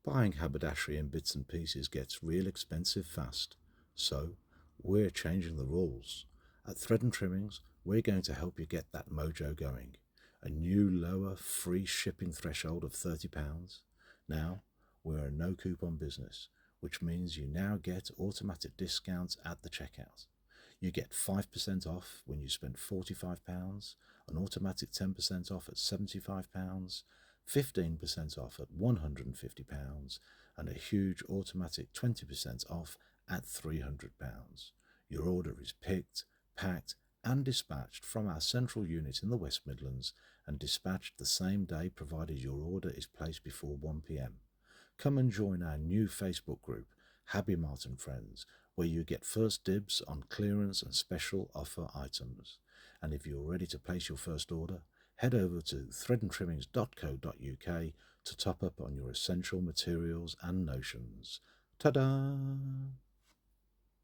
Buying haberdashery in bits and pieces gets real expensive fast, so we're changing the rules. At Thread Trimmings, we're going to help you get that mojo going. A new lower free shipping threshold of £30. Now, we're a no coupon business, which means you now get automatic discounts at the checkout. You get 5% off when you spend £45, an automatic 10% off at £75, 15% off at £150, and a huge automatic 20% off at £300. Your order is picked, packed, and dispatched from our central unit in the West Midlands and dispatched the same day provided your order is placed before 1 p.m. Come and join our new Facebook group, Habby Mart and Friends, where you get first dibs on clearance and special offer items. And if you're ready to place your first order, head over to threadandtrimmings.co.uk to top up on your essential materials and notions. Tada!